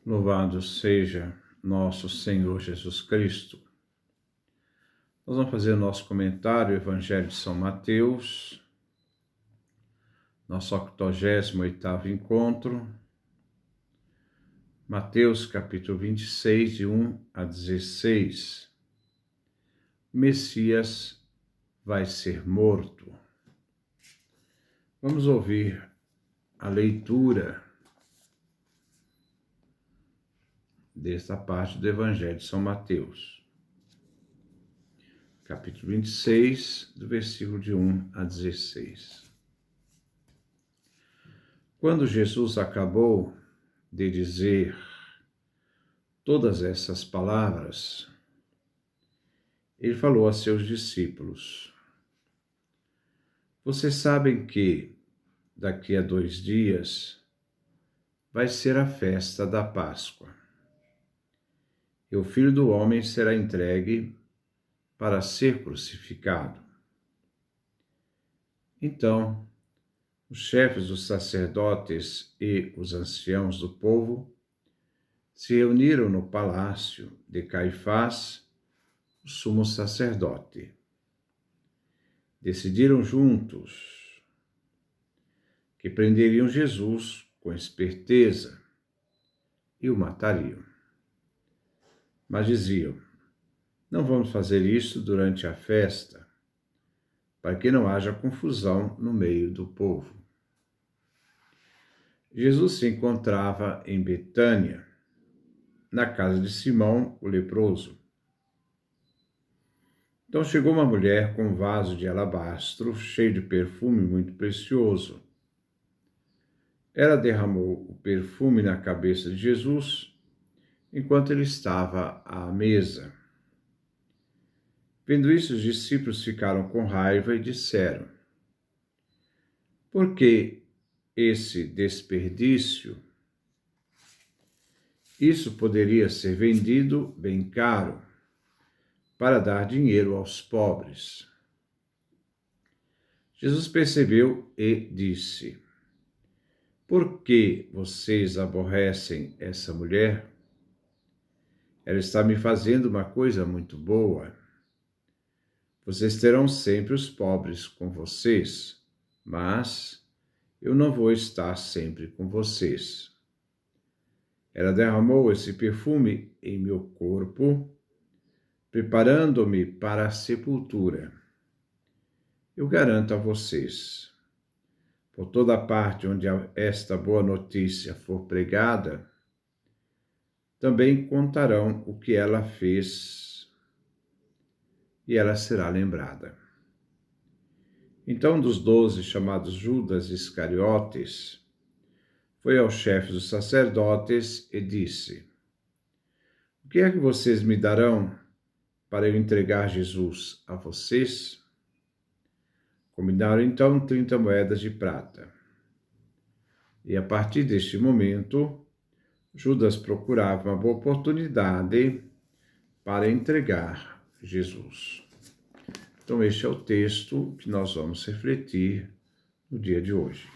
Louvado seja nosso Senhor Jesus Cristo. Nós vamos fazer o nosso comentário, Evangelho de São Mateus, nosso 88º encontro. Mateus capítulo 26, de 1 a 16. O Messias vai ser morto. Vamos ouvir a leitura desta parte do Evangelho de São Mateus, capítulo 26, do versículo de 1 a 16. Quando Jesus acabou de dizer todas essas palavras, ele falou a seus discípulos: Vocês sabem que daqui a 2 dias vai ser a festa da Páscoa. E o Filho do Homem será entregue para ser crucificado. Então, os chefes dos sacerdotes e os anciãos do povo se reuniram no palácio de Caifás, o sumo sacerdote. Decidiram juntos que prenderiam Jesus com esperteza e o matariam. Mas diziam: não vamos fazer isso durante a festa, para que não haja confusão no meio do povo. Jesus se encontrava em Betânia, na casa de Simão, o leproso. Então chegou uma mulher com um vaso de alabastro cheio de perfume muito precioso. Ela derramou o perfume na cabeça de Jesus enquanto ele estava à mesa. Vendo isso, os discípulos ficaram com raiva e disseram: por que esse desperdício? Isso poderia ser vendido bem caro para dar dinheiro aos pobres. Jesus percebeu e disse: por que vocês aborrecem essa mulher? Ela está me fazendo uma coisa muito boa. Vocês terão sempre os pobres com vocês, mas eu não vou estar sempre com vocês. Ela derramou esse perfume em meu corpo, preparando-me para a sepultura. Eu garanto a vocês, por toda parte onde esta boa notícia for pregada, também contarão o que ela fez e ela será lembrada. Então, um dos 12, chamados Judas Iscariotes, foi ao chefe dos sacerdotes e disse: o que é que vocês me darão para eu entregar Jesus a vocês? Combinaram então 30 moedas de prata. E a partir deste momento, Judas procurava uma boa oportunidade para entregar Jesus. Então, este é o texto que nós vamos refletir no dia de hoje.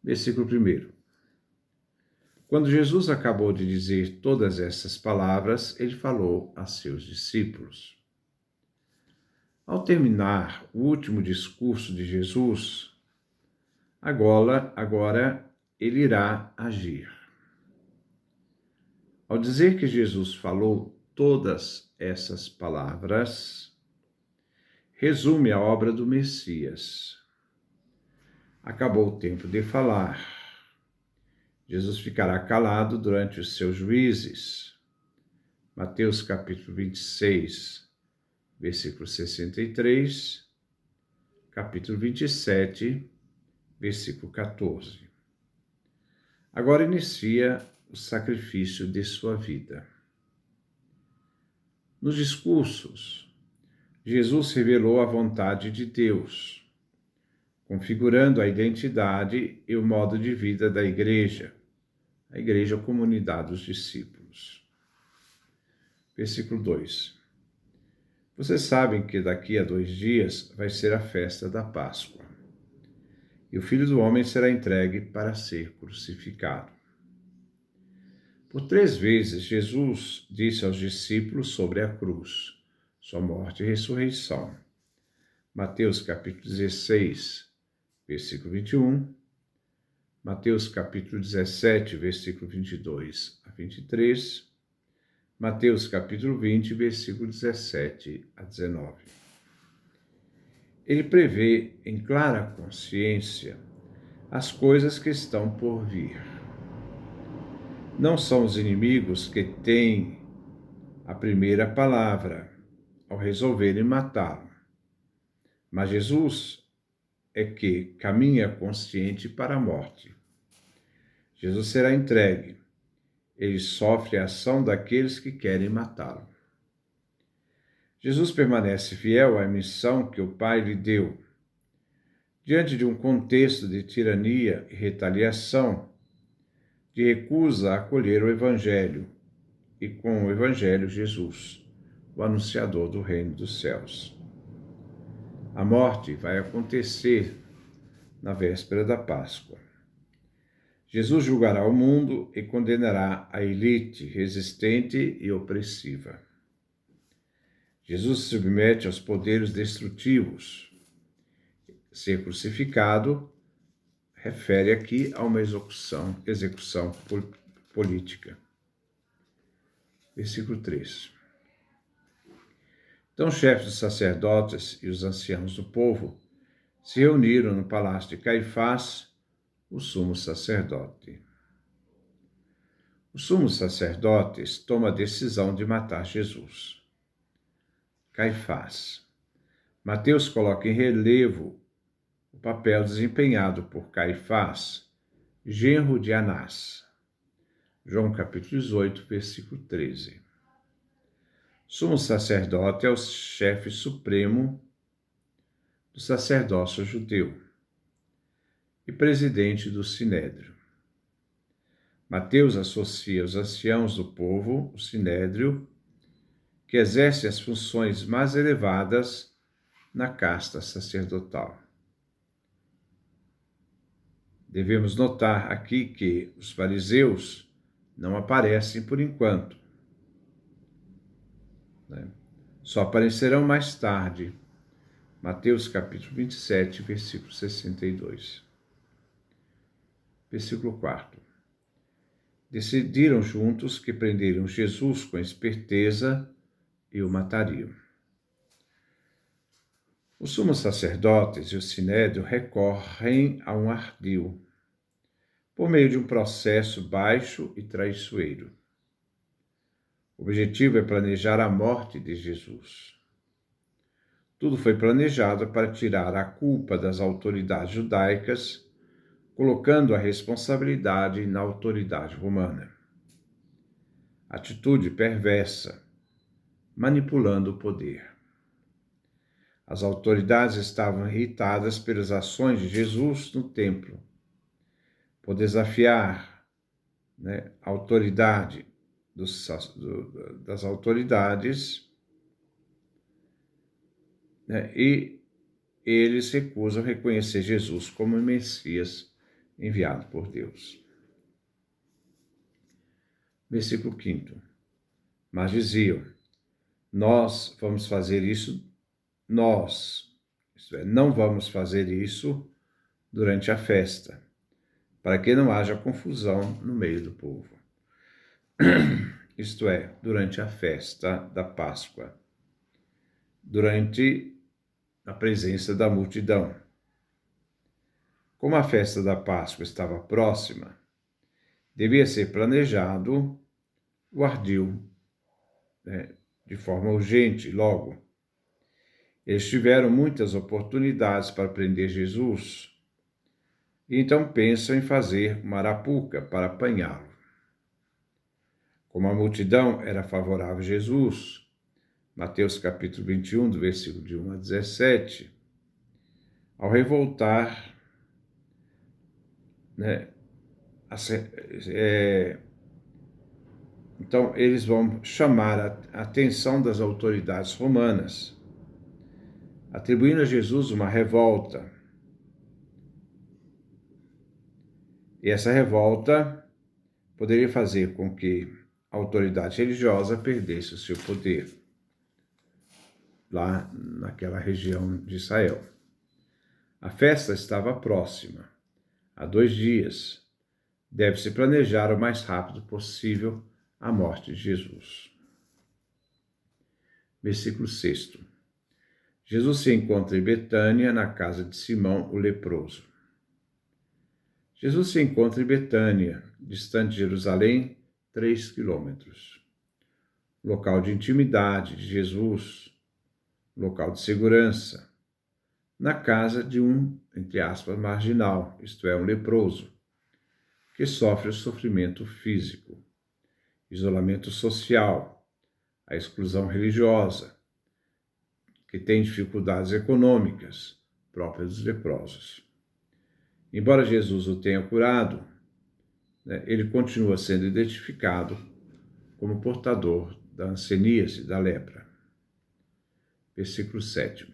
Versículo 1. Quando Jesus acabou de dizer todas essas palavras, ele falou a seus discípulos. Ao terminar o último discurso de Jesus, agora ele irá agir. Ao dizer que Jesus falou todas essas palavras, resume a obra do Messias. Acabou o tempo de falar. Jesus ficará calado durante os seus juízes. Mateus capítulo 26, versículo 63, capítulo 27, versículo 14. Agora inicia o sacrifício de sua vida. Nos discursos, Jesus revelou a vontade de Deus, configurando a identidade e o modo de vida da igreja, a igreja comunidade dos discípulos. Versículo 2. Vocês sabem que daqui a 2 dias vai ser a festa da Páscoa, e o Filho do Homem será entregue para ser crucificado. Por 3 vezes, Jesus disse aos discípulos sobre a cruz, sua morte e ressurreição. Mateus capítulo 16, versículo 21, Mateus capítulo 17, versículo 22 a 23, Mateus capítulo 20, versículo 17 a 19. Ele prevê em clara consciência as coisas que estão por vir. Não são os inimigos que têm a primeira palavra ao resolverem matá-lo, mas Jesus é que caminha consciente para a morte. Jesus será entregue. Ele sofre a ação daqueles que querem matá-lo. Jesus permanece fiel à missão que o Pai lhe deu. Diante de um contexto de tirania e retaliação, de recusa a acolher o Evangelho, e com o Evangelho Jesus, o anunciador do reino dos céus. A morte vai acontecer na véspera da Páscoa. Jesus julgará o mundo e condenará a elite resistente e opressiva. Jesus se submete aos poderes destrutivos. Ser crucificado refere aqui a uma execução política. Versículo 3. Então, os chefes dos sacerdotes e os anciãos do povo se reuniram no palácio de Caifás, o sumo sacerdote. O sumo sacerdote toma a decisão de matar Jesus. Caifás. Mateus coloca em relevo o papel desempenhado por Caifás, genro de Anás. João capítulo 18, versículo 13. Sumo sacerdote é o chefe supremo do sacerdócio judeu e presidente do Sinédrio. Mateus associa os anciãos do povo, o Sinédrio, que exerce as funções mais elevadas na casta sacerdotal. Devemos notar aqui que os fariseus não aparecem por enquanto, né? Só aparecerão mais tarde. Mateus capítulo 27, versículo 62. Versículo 4. Decidiram juntos que prenderiam Jesus com esperteza e o matariam. Os sumos sacerdotes e o sinédrio recorrem a um ardil, por meio de um processo baixo e traiçoeiro. O objetivo é planejar a morte de Jesus. Tudo foi planejado para tirar a culpa das autoridades judaicas, colocando a responsabilidade na autoridade romana. Atitude perversa, manipulando o poder. As autoridades estavam irritadas pelas ações de Jesus no templo, por desafiar, a autoridade das autoridades, e eles recusam reconhecer Jesus como o Messias enviado por Deus. Versículo 5. Mas diziam, nós vamos fazer isso, isto é, não vamos fazer isso durante a festa, para que não haja confusão no meio do povo. Isto é, durante a festa da Páscoa, durante a presença da multidão. Como a festa da Páscoa estava próxima, devia ser planejado o ardil, de forma urgente, logo. Eles tiveram muitas oportunidades para prender Jesus, e então pensam em fazer uma arapuca para apanhá-lo. Como a multidão era favorável a Jesus, Mateus capítulo 21, do versículo de 1 a 17, ao revoltar, então eles vão chamar a atenção das autoridades romanas, atribuindo a Jesus uma revolta. E essa revolta poderia fazer com que a autoridade religiosa perdesse o seu poder lá naquela região de Israel. A festa estava próxima, há 2 dias. Deve-se planejar o mais rápido possível a morte de Jesus. Versículo 6. Jesus se encontra em Betânia, na casa de Simão, o leproso. Jesus se encontra em Betânia, distante de Jerusalém, 3 quilômetros. Local de intimidade de Jesus, local de segurança, na casa de um, entre aspas, marginal, isto é, um leproso, que sofre o sofrimento físico, isolamento social, a exclusão religiosa, que tem dificuldades econômicas próprias dos leprosos. Embora Jesus o tenha curado, ele continua sendo identificado como portador da hanseníase, da lepra. Versículo 7.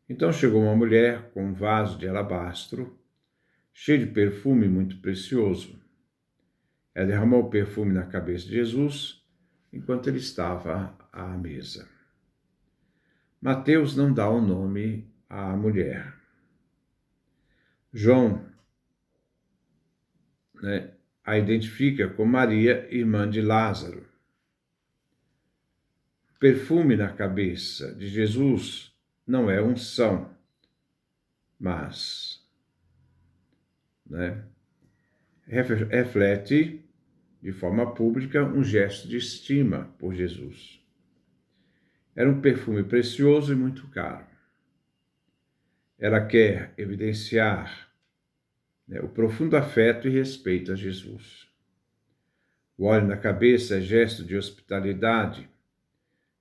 Então chegou uma mulher com um vaso de alabastro, cheio de perfume muito precioso. Ela derramou o perfume na cabeça de Jesus, enquanto ele estava à mesa. Mateus não dá o nome à mulher. João a identifica como Maria, irmã de Lázaro. Perfume na cabeça de Jesus não é unção, mas reflete de forma pública um gesto de estima por Jesus. Era um perfume precioso e muito caro. Ela quer evidenciar o profundo afeto e respeito a Jesus. O óleo na cabeça é gesto de hospitalidade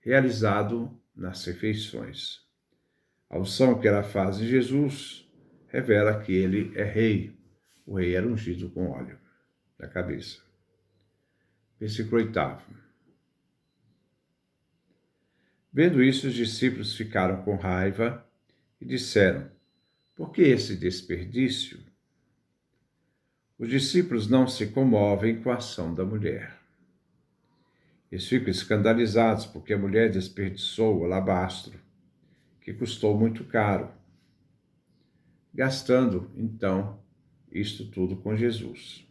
realizado nas refeições. A unção que ela faz em Jesus revela que ele é rei. O rei era ungido com óleo na cabeça. Versículo 8. Vendo isso, os discípulos ficaram com raiva e disseram: por que esse desperdício? Os discípulos não se comovem com a ação da mulher. Eles ficam escandalizados porque a mulher desperdiçou o alabastro, que custou muito caro, gastando, então, isto tudo com Jesus.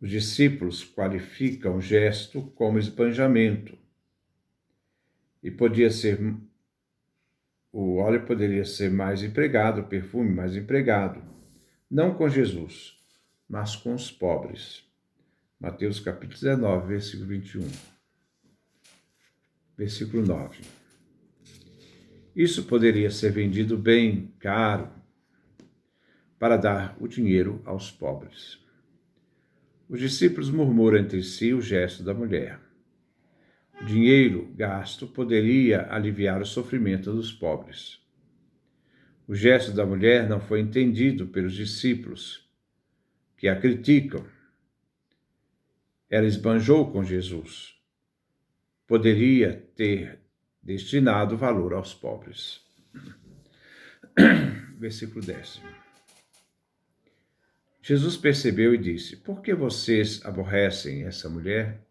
Os discípulos qualificam o gesto como esbanjamento, e o óleo poderia ser mais empregado, o perfume mais empregado, não com Jesus, mas com os pobres. Mateus capítulo 19, versículo 21. Versículo 9. Isso poderia ser vendido bem caro para dar o dinheiro aos pobres. Os discípulos murmuram entre si o gesto da mulher. O dinheiro gasto poderia aliviar o sofrimento dos pobres. O gesto da mulher não foi entendido pelos discípulos, que a criticam. Ela esbanjou com Jesus. Poderia ter destinado valor aos pobres. Versículo 10. Jesus percebeu e disse: por que vocês aborrecem essa mulher?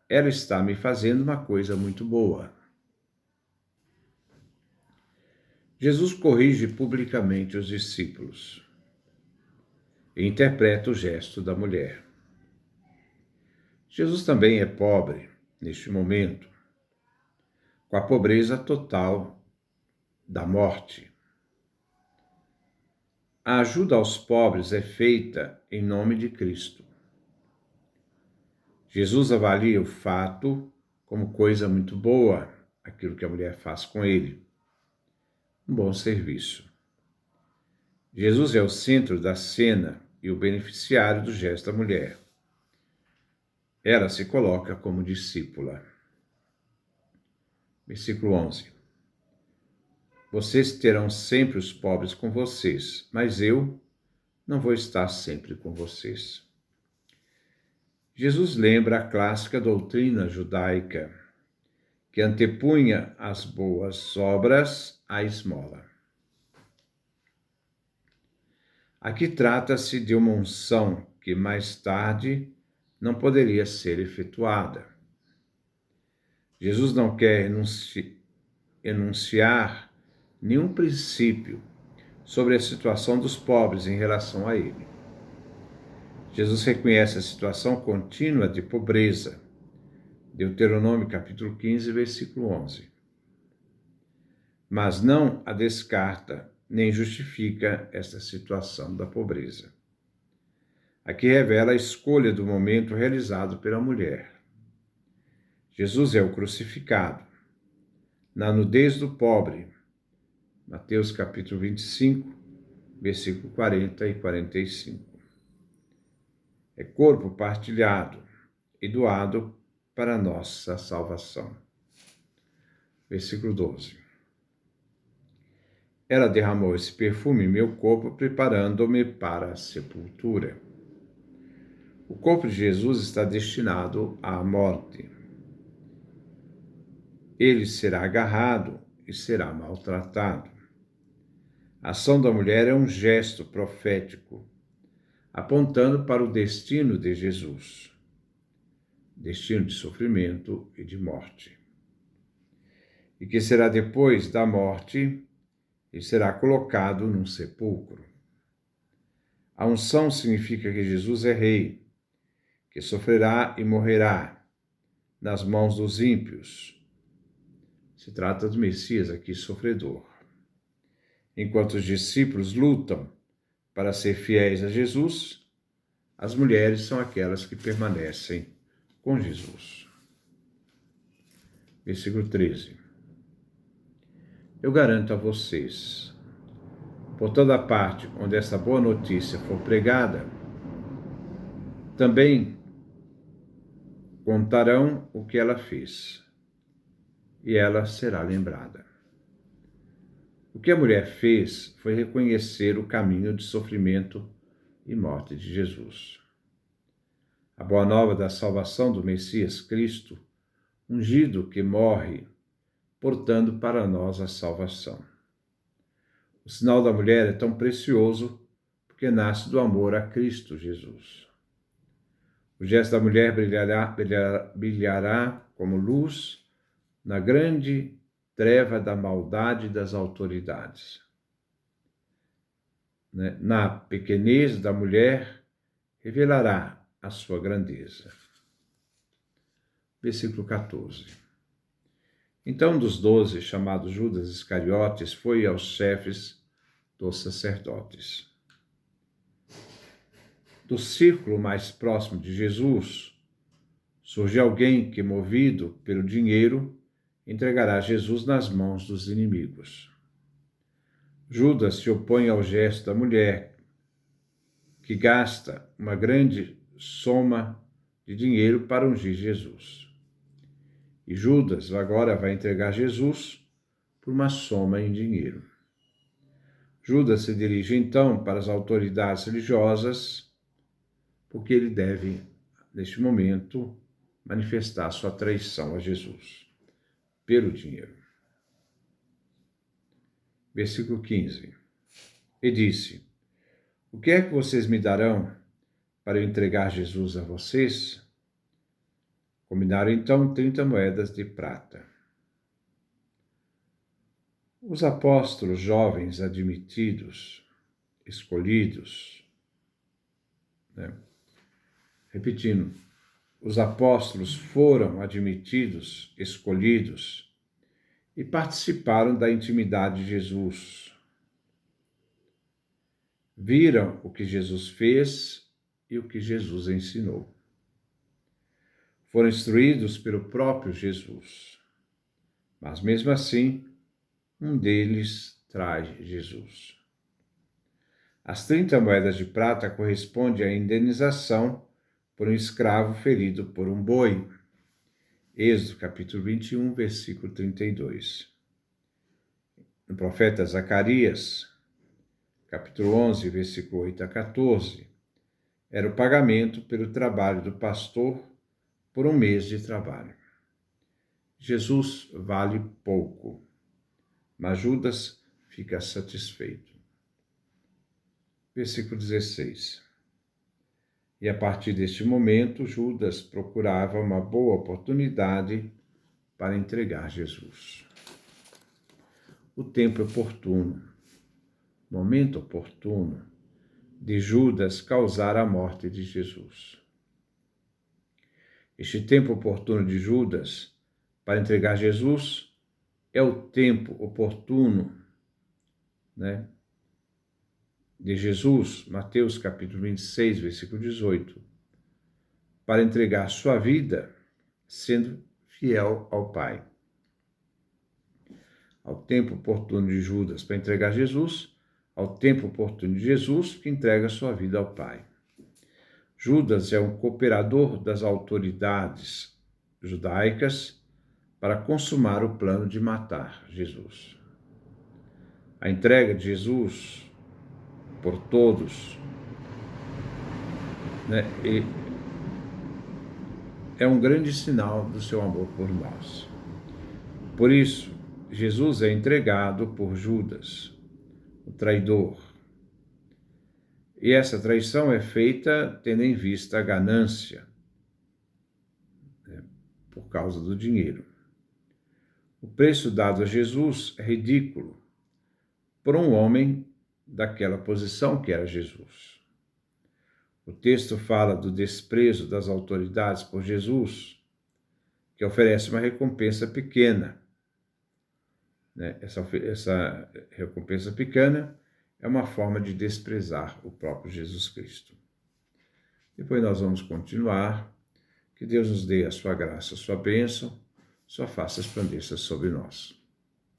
Ela está me fazendo uma coisa muito boa. Jesus corrige publicamente os discípulos e interpreta o gesto da mulher. Jesus também é pobre neste momento, com a pobreza total da morte. A ajuda aos pobres é feita em nome de Cristo. Jesus avalia o fato como coisa muito boa, aquilo que a mulher faz com ele. Um bom serviço. Jesus é o centro da cena e o beneficiário do gesto da mulher. Ela se coloca como discípula. Versículo 11. Vocês terão sempre os pobres com vocês, mas eu não vou estar sempre com vocês. Jesus lembra a clássica doutrina judaica, que antepunha as boas obras à esmola. Aqui trata-se de uma unção que mais tarde não poderia ser efetuada. Jesus não quer enunciar nenhum princípio sobre a situação dos pobres em relação a ele. Jesus reconhece a situação contínua de pobreza. Deuteronômio capítulo 15, versículo 11. Mas não a descarta nem justifica esta situação da pobreza. Aqui revela a escolha do momento realizado pela mulher. Jesus é o crucificado, na nudez do pobre. Mateus capítulo 25, versículo 40 e 45. É corpo partilhado e doado para nossa salvação. Versículo 12. Ela derramou esse perfume em meu corpo, preparando-me para a sepultura. O corpo de Jesus está destinado à morte. Ele será agarrado e será maltratado. A ação da mulher é um gesto profético, apontando para o destino de Jesus, destino de sofrimento e de morte. E que será depois da morte e será colocado num sepulcro. A unção significa que Jesus é rei, que sofrerá e morrerá nas mãos dos ímpios. Se trata do Messias aqui sofredor. Enquanto os discípulos lutam para ser fiéis a Jesus, as mulheres são aquelas que permanecem com Jesus. Versículo 13. Eu garanto a vocês, por toda parte onde essa boa notícia for pregada, também contarão o que ela fez, e ela será lembrada. O que a mulher fez foi reconhecer o caminho de sofrimento e morte de Jesus. A boa nova da salvação do Messias Cristo, ungido que morre, portando para nós a salvação. O sinal da mulher é tão precioso porque nasce do amor a Cristo Jesus. O gesto da mulher brilhará como luz na grande treva da maldade das autoridades. Na pequenez da mulher revelará a sua grandeza. Versículo 14. Então, um dos 12, chamado Judas Iscariotes, foi aos chefes dos sacerdotes. Do círculo mais próximo de Jesus, surge alguém que, movido pelo dinheiro, entregará Jesus nas mãos dos inimigos. Judas se opõe ao gesto da mulher, que gasta uma grande soma de dinheiro para ungir Jesus. E Judas agora vai entregar Jesus por uma soma em dinheiro. Judas se dirige então para as autoridades religiosas, porque ele deve, neste momento, manifestar sua traição a Jesus, pelo dinheiro. Versículo 15. E disse: o que é que vocês me darão para eu entregar Jesus a vocês? Combinaram então 30 moedas de prata. Os apóstolos jovens admitidos, escolhidos, repetindo, os apóstolos foram admitidos, escolhidos e participaram da intimidade de Jesus. Viram o que Jesus fez e o que Jesus ensinou. Foram instruídos pelo próprio Jesus. Mas mesmo assim, um deles trai Jesus. As 30 moedas de prata correspondem à indenização por um escravo ferido por um boi. Êxodo capítulo 21, versículo 32. No profeta Zacarias, capítulo 11, versículo 8 a 14, era o pagamento pelo trabalho do pastor por um mês de trabalho. Jesus vale pouco, mas Judas fica satisfeito. versículo 16. E a partir deste momento, Judas procurava uma boa oportunidade para entregar Jesus. O tempo oportuno, momento oportuno de Judas causar a morte de Jesus. Este tempo oportuno de Judas para entregar Jesus é o tempo oportuno, de Jesus, Mateus capítulo 26, versículo 18, para entregar sua vida sendo fiel ao Pai. Ao tempo oportuno de Judas para entregar Jesus, ao tempo oportuno de Jesus que entrega sua vida ao Pai. Judas é um cooperador das autoridades judaicas para consumar o plano de matar Jesus. A entrega de Jesus por todos, é um grande sinal do seu amor por nós. Por isso, Jesus é entregado por Judas, o traidor. E essa traição é feita tendo em vista a ganância, por causa do dinheiro. O preço dado a Jesus é ridículo por um homem daquela posição que era Jesus. O texto fala do desprezo das autoridades por Jesus, que oferece uma recompensa pequena. Essa recompensa pequena é uma forma de desprezar o próprio Jesus Cristo. Depois nós vamos continuar. Que Deus nos dê a sua graça, a sua bênção, sua face resplandeça sobre nós.